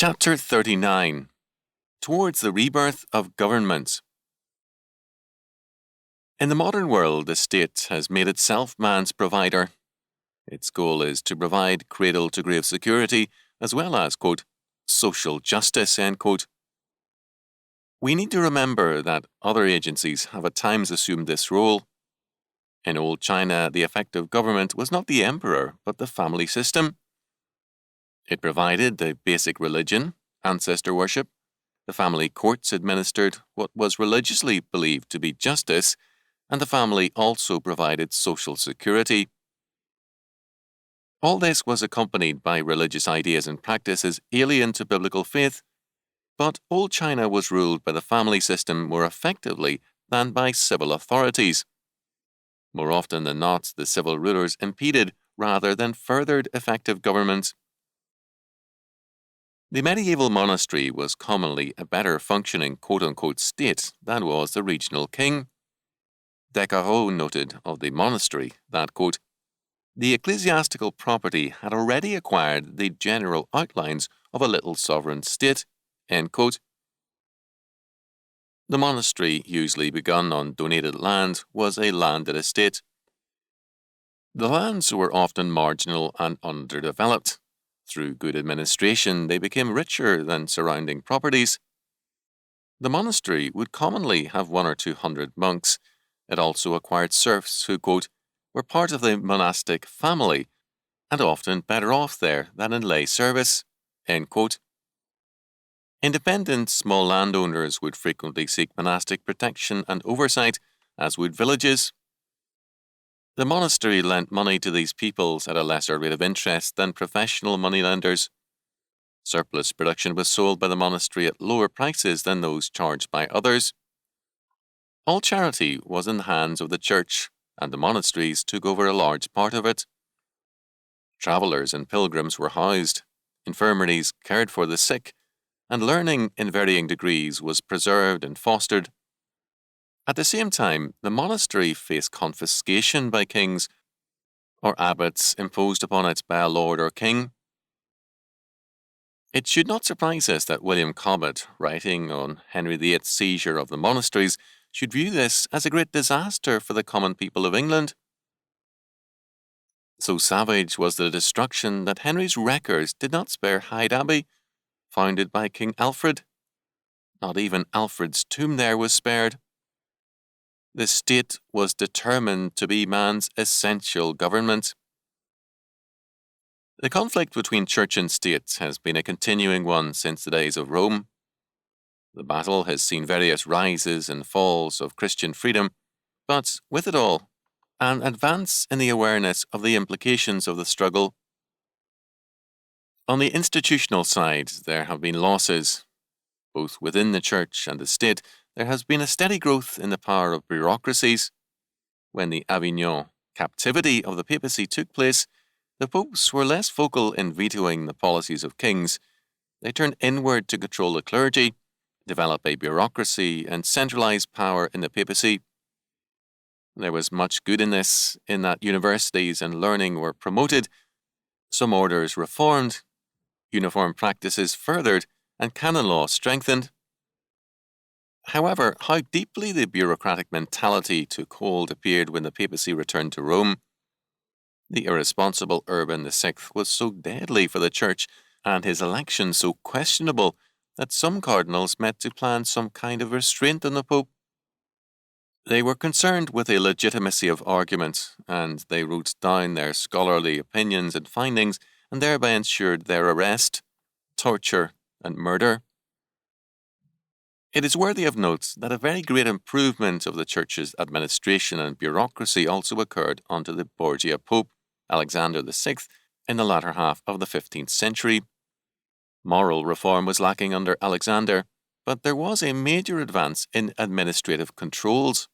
Chapter 39. Towards the Rebirth of Government. In the modern world, the state has made itself man's provider. Its goal is to provide cradle-to-grave security as well as, quote, social justice, end quote. We need to remember that other agencies have at times assumed this role. In old China, the effective government was not the emperor, but the family system. It provided the basic religion, ancestor worship. The family courts administered what was religiously believed to be justice, and the family also provided social security. All this was accompanied by religious ideas and practices alien to biblical faith, but old China was ruled by the family system more effectively than by civil authorities. More often than not, the civil rulers impeded rather than furthered effective government. The medieval monastery was commonly a better functioning quote-unquote state than was the regional king. Descartes noted of the monastery that, quote, the ecclesiastical property had already acquired the general outlines of a little sovereign state, end quote. The monastery, usually begun on donated land, was a landed estate. The lands were often marginal and underdeveloped. Through good administration, they became richer than surrounding properties. The monastery would commonly have 100 or 200 monks. It also acquired serfs who, quote, were part of the monastic family and often better off there than in lay service, end quote. Independent small landowners would frequently seek monastic protection and oversight, as would villages. The monastery lent money to these peoples at a lesser rate of interest than professional moneylenders. Surplus production was sold by the monastery at lower prices than those charged by others. All charity was in the hands of the church, and the monasteries took over a large part of it. Travellers and pilgrims were housed, infirmaries cared for the sick, and learning in varying degrees was preserved and fostered. At the same time, the monastery faced confiscation by kings or abbots imposed upon it by a lord or king. It should not surprise us that William Cobbett, writing on Henry VIII's seizure of the monasteries, should view this as a great disaster for the common people of England. So savage was the destruction that Henry's records did not spare Hyde Abbey, founded by King Alfred. Not even Alfred's tomb there was spared. The state was determined to be man's essential government. The conflict between church and state has been a continuing one since the days of Rome. The battle has seen various rises and falls of Christian freedom, but with it all, an advance in the awareness of the implications of the struggle. On the institutional side, there have been losses. Both within the church and the state, there has been a steady growth in the power of bureaucracies. When the Avignon captivity of the papacy took place, the popes were less vocal in vetoing the policies of kings. They turned inward to control the clergy, develop a bureaucracy, and centralize power in the papacy. There was much good in this, in that universities and learning were promoted, some orders reformed, uniform practices furthered, and canon law strengthened. However, how deeply the bureaucratic mentality took hold appeared when the papacy returned to Rome. The irresponsible Urban VI was so deadly for the church, and his election so questionable, that some cardinals met to plan some kind of restraint on the Pope. They were concerned with the legitimacy of argument, and they wrote down their scholarly opinions and findings, and thereby ensured their arrest, torture, and murder. It is worthy of note that a very great improvement of the Church's administration and bureaucracy also occurred under the Borgia Pope, Alexander VI, in the latter half of the 15th century. Moral reform was lacking under Alexander, but there was a major advance in administrative controls.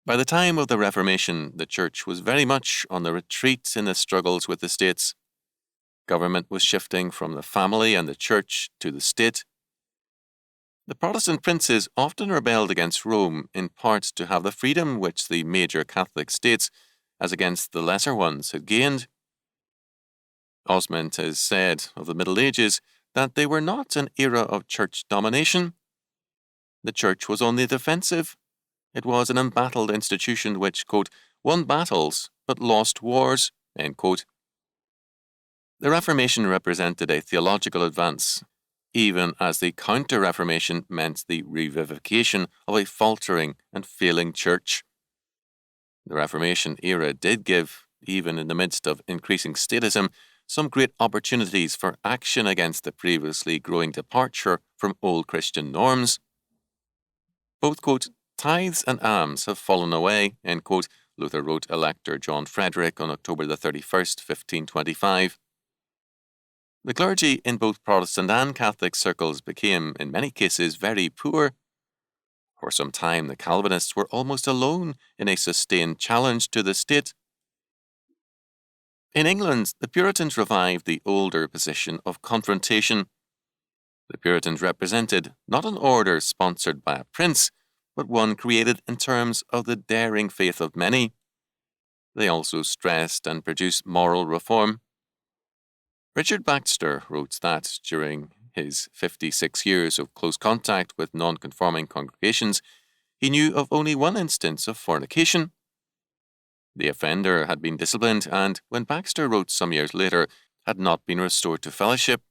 By the time of the Reformation, the Church was very much on the retreat in the struggles with the states. Government was shifting from the family and the Church to the state. The Protestant princes often rebelled against Rome, in part to have the freedom which the major Catholic states, as against the lesser ones, had gained. Osmond has said of the Middle Ages that they were not an era of church domination. The church was on the defensive. It was an embattled institution which, quote, won battles but lost wars, end quote. The Reformation represented a theological advance, even as the Counter-Reformation meant the revivification of a faltering and failing church. The Reformation era did give, even in the midst of increasing statism, some great opportunities for action against the previously growing departure from old Christian norms. Both, quote, tithes and alms have fallen away, end quote, Luther wrote Elector John Frederick on October the 31st, 1525. The clergy in both Protestant and Catholic circles became, in many cases, very poor. For some time, the Calvinists were almost alone in a sustained challenge to the state. In England, the Puritans revived the older position of confrontation. The Puritans represented not an order sponsored by a prince, but one created in terms of the daring faith of many. They also stressed and produced moral reform. Richard Baxter wrote that during his 56 years of close contact with non-conforming congregations, he knew of only one instance of fornication. The offender had been disciplined and, when Baxter wrote some years later, had not been restored to fellowship.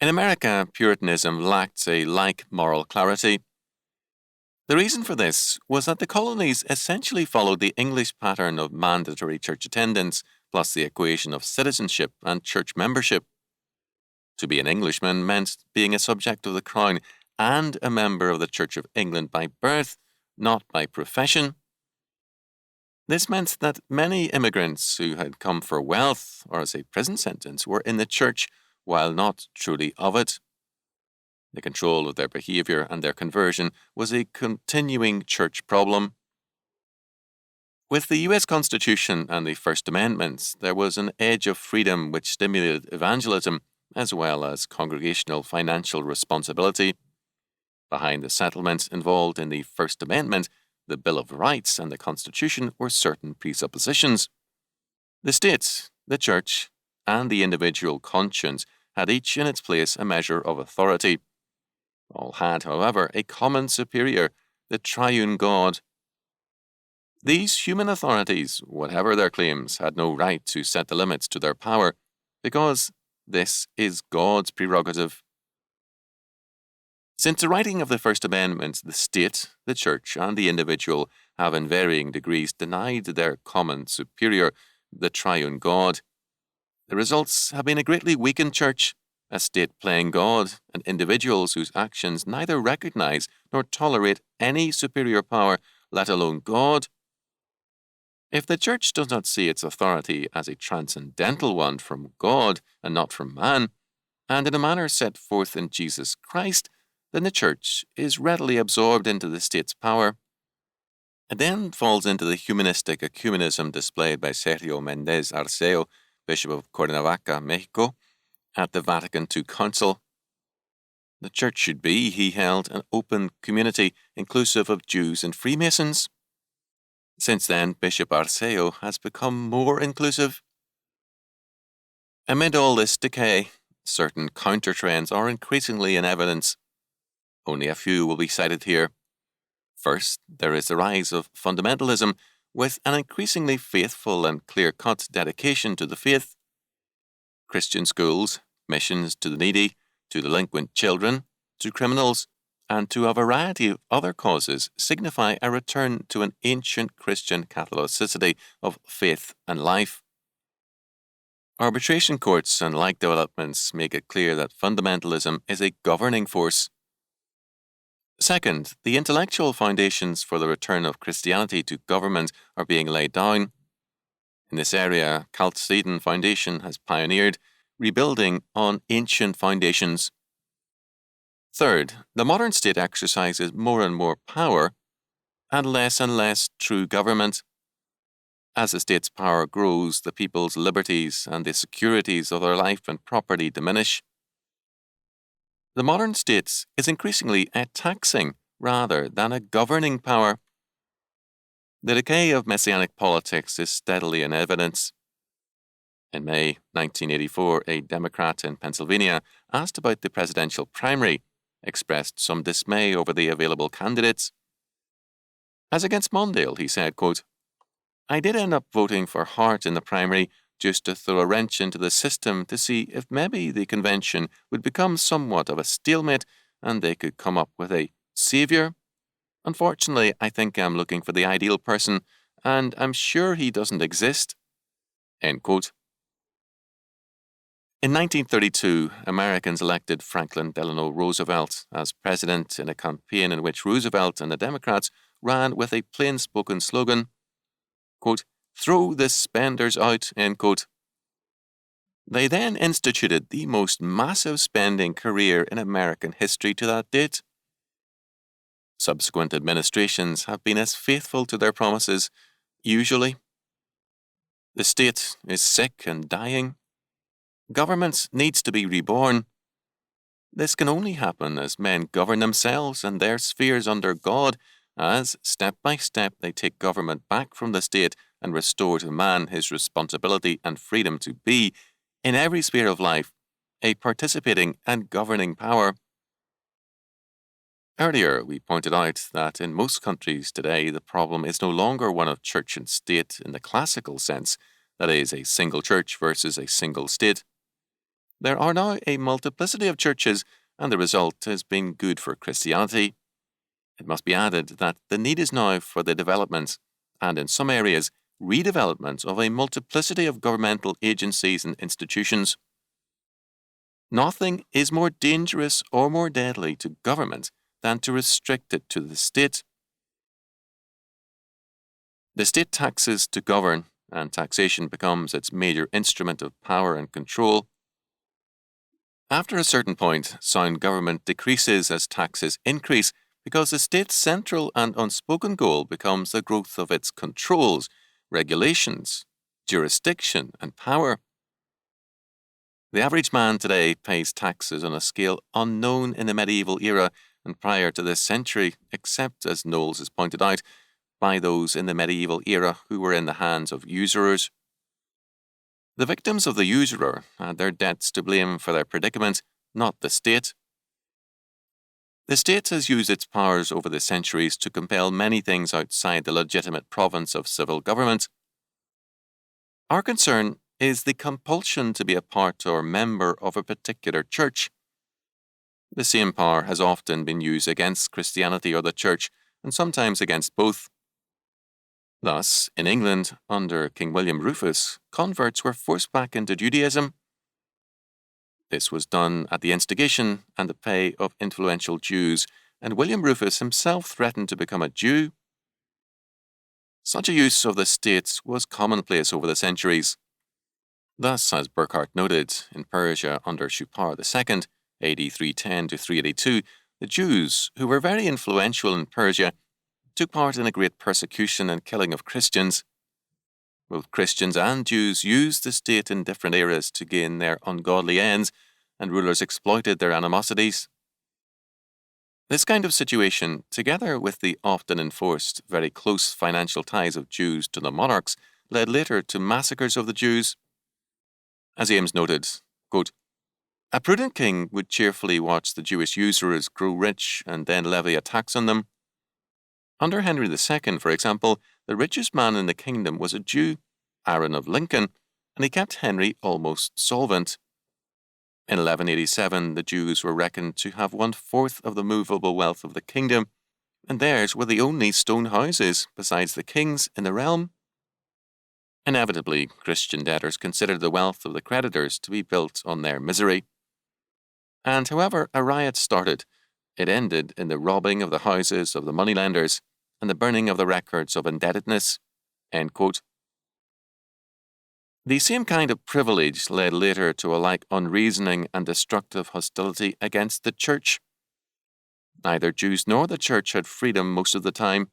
In America, Puritanism lacked a like moral clarity. The reason for this was that the colonies essentially followed the English pattern of mandatory church attendance, plus the equation of citizenship and church membership. To be an Englishman meant being a subject of the Crown and a member of the Church of England by birth, not by profession. This meant that many immigrants who had come for wealth or as a prison sentence were in the church while not truly of it. The control of their behaviour and their conversion was a continuing church problem. With the US Constitution and the First Amendment, there was an edge of freedom which stimulated evangelism as well as congregational financial responsibility. Behind the settlements involved in the First Amendment, the Bill of Rights and the Constitution were certain presuppositions. The state, the church, and the individual conscience had each in its place a measure of authority. All had, however, a common superior, the triune God. These human authorities, whatever their claims, had no right to set the limits to their power, because this is God's prerogative. Since the writing of the First Amendment, the state, the church, and the individual have in varying degrees denied their common superior, the triune God. The results have been a greatly weakened church, a state playing God, and individuals whose actions neither recognize nor tolerate any superior power, let alone God. If the church does not see its authority as a transcendental one from God and not from man, and in a manner set forth in Jesus Christ, then the church is readily absorbed into the state's power. It then falls into the humanistic ecumenism displayed by Sergio Mendez Arceo, Bishop of Cuernavaca, Mexico, at the Vatican II Council. The church should be, he held, an open community inclusive of Jews and Freemasons. Since then, Bishop Arceo has become more inclusive. Amid all this decay, certain countertrends are increasingly in evidence. Only a few will be cited here. First, there is the rise of fundamentalism, with an increasingly faithful and clear-cut dedication to the faith. Christian schools, missions to the needy, to delinquent children, to criminals, and to a variety of other causes signify a return to an ancient Christian Catholicity of faith and life. Arbitration courts and like developments make it clear that fundamentalism is a governing force. Second, the intellectual foundations for the return of Christianity to government are being laid down. In this area, Chalcedon Foundation has pioneered rebuilding on ancient foundations. Third, the modern state exercises more and more power and less true government. As the state's power grows, the people's liberties and the securities of their life and property diminish. The modern state is increasingly a taxing rather than a governing power. The decay of messianic politics is steadily in evidence. In May 1984, a Democrat in Pennsylvania, asked about the presidential primary, expressed some dismay over the available candidates. As against Mondale, he said, quote, "I did end up voting for Hart in the primary just to throw a wrench into the system to see if maybe the convention would become somewhat of a stalemate and they could come up with a savior. Unfortunately, I think I'm looking for the ideal person, and I'm sure he doesn't exist." End quote. In 1932, Americans elected Franklin Delano Roosevelt as president in a campaign in which Roosevelt and the Democrats ran with a plain-spoken slogan, quote, "Throw the spenders out," end quote. They then instituted the most massive spending career in American history to that date. Subsequent administrations have been as faithful to their promises, usually. The state is sick and dying. Government needs to be reborn. This can only happen as men govern themselves and their spheres under God, as, step by step, they take government back from the state and restore to man his responsibility and freedom to be, in every sphere of life, a participating and governing power. Earlier, we pointed out that in most countries today, the problem is no longer one of church and state in the classical sense, that is, a single church versus a single state. There are now a multiplicity of churches, and the result has been good for Christianity. It must be added that the need is now for the development, and in some areas, redevelopment of a multiplicity of governmental agencies and institutions. Nothing is more dangerous or more deadly to government than to restrict it to the state. The state taxes to govern, and taxation becomes its major instrument of power and control. After a certain point, sound government decreases as taxes increase because the state's central and unspoken goal becomes the growth of its controls, regulations, jurisdiction, and power. The average man today pays taxes on a scale unknown in the medieval era and prior to this century, except, as Knowles has pointed out, by those in the medieval era who were in the hands of usurers. The victims of the usurer had their debts to blame for their predicament, not the state. The state has used its powers over the centuries to compel many things outside the legitimate province of civil government. Our concern is the compulsion to be a part or member of a particular church. The same power has often been used against Christianity or the church, and sometimes against both. Thus, in England, under King William Rufus, converts were forced back into Judaism. This was done at the instigation and the pay of influential Jews, and William Rufus himself threatened to become a Jew. Such a use of the state was commonplace over the centuries. Thus, as Burckhardt noted, in Persia under Shupar II, AD 310 to 382, the Jews, who were very influential in Persia, took part in a great persecution and killing of Christians. Both Christians and Jews used the state in different eras to gain their ungodly ends, and rulers exploited their animosities. This kind of situation, together with the often enforced, very close financial ties of Jews to the monarchs, led later to massacres of the Jews. As Ames noted, quote, "A prudent king would cheerfully watch the Jewish usurers grow rich and then levy a tax on them. Under Henry II, for example, the richest man in the kingdom was a Jew, Aaron of Lincoln, and he kept Henry almost solvent. In 1187, the Jews were reckoned to have 1/4 of the movable wealth of the kingdom, and theirs were the only stone houses, besides the king's, in the realm. Inevitably, Christian debtors considered the wealth of the creditors to be built on their misery. And however a riot started, it ended in the robbing of the houses of the moneylenders and the burning of the records of indebtedness." End quote. The same kind of privilege led later to a like unreasoning and destructive hostility against the church. Neither Jews nor the church had freedom most of the time.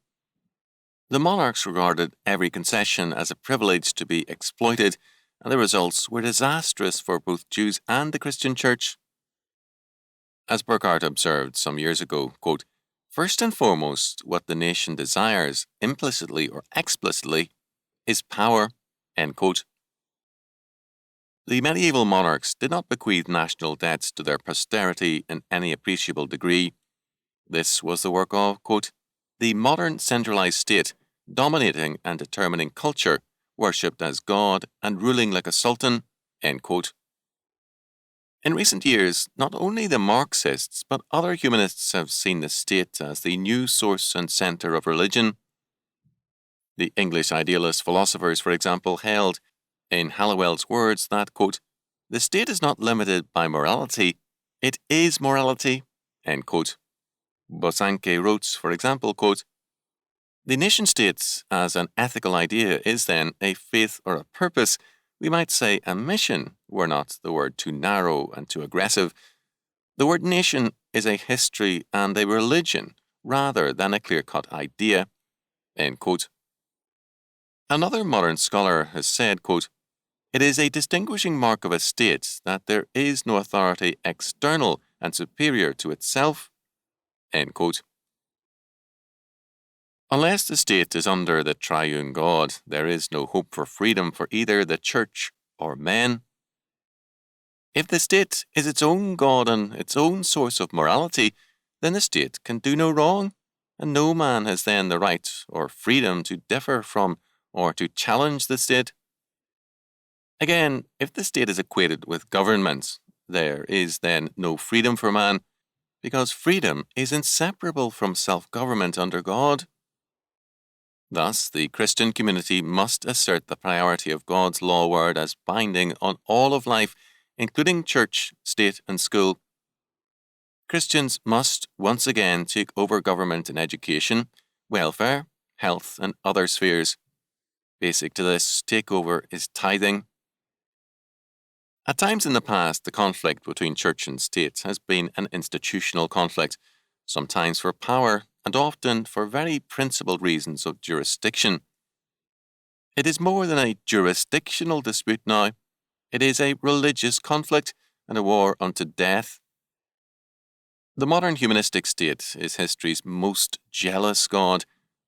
The monarchs regarded every concession as a privilege to be exploited, and the results were disastrous for both Jews and the Christian church. As Burckhardt observed some years ago, quote, "First and foremost, what the nation desires, implicitly or explicitly, is power." End quote. The medieval monarchs did not bequeath national debts to their posterity in any appreciable degree. This was the work of, quote, the modern centralized state, dominating and determining culture, worshipped as God and ruling like a sultan, end quote. In recent years, not only the Marxists but other humanists have seen the state as the new source and centre of religion. The English idealist philosophers, for example, held, in Halliwell's words, that, quote, the state is not limited by morality, it is morality, end quote. Bosanquet wrote, for example, quote, the nation-state as an ethical idea is then a faith or a purpose, we might say a mission, were not the word too narrow and too aggressive. The word nation is a history and a religion rather than a clear-cut idea, end quote. Another modern scholar has said, quote, it is a distinguishing mark of a state that there is no authority external and superior to itself, end quote. Unless the state is under the triune God, there is no hope for freedom for either the church or men. If the state is its own God and its own source of morality, then the state can do no wrong, and no man has then the right or freedom to differ from or to challenge the state. Again, if the state is equated with government, there is then no freedom for man, because freedom is inseparable from self-government under God. Thus, the Christian community must assert the priority of God's law word as binding on all of life, including church, state, and school. Christians must once again take over government in education, welfare, health, and other spheres. Basic to this takeover is tithing. At times in the past, the conflict between church and state has been an institutional conflict, sometimes for power and often for very principled reasons of jurisdiction. It is more than a jurisdictional dispute now. It is a religious conflict and a war unto death. The modern humanistic state is history's most jealous God,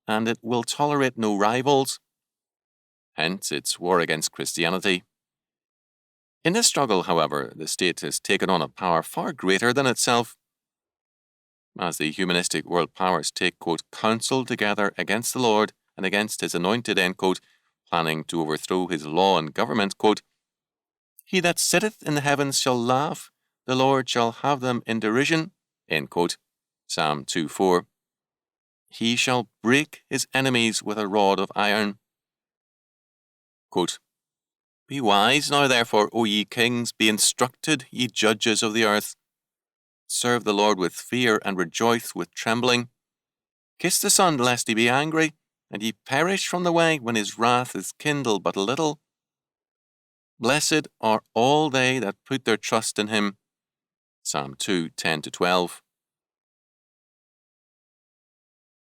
and it will tolerate no rivals. Hence its war against Christianity. In this struggle, however, the state has taken on a power far greater than itself. As the humanistic world powers take, quote, counsel together against the Lord and against his anointed, end quote, planning to overthrow his law and government, quote, he that sitteth in the heavens shall laugh, the Lord shall have them in derision, end quote, Psalm 2:4. He shall break his enemies with a rod of iron. Quote, be wise now therefore, O ye kings, be instructed, ye judges of the earth. Serve the Lord with fear and rejoice with trembling. Kiss the Son lest he be angry, and ye perish from the way when his wrath is kindled but a little. Blessed are all they that put their trust in him. Psalm 2:10-12.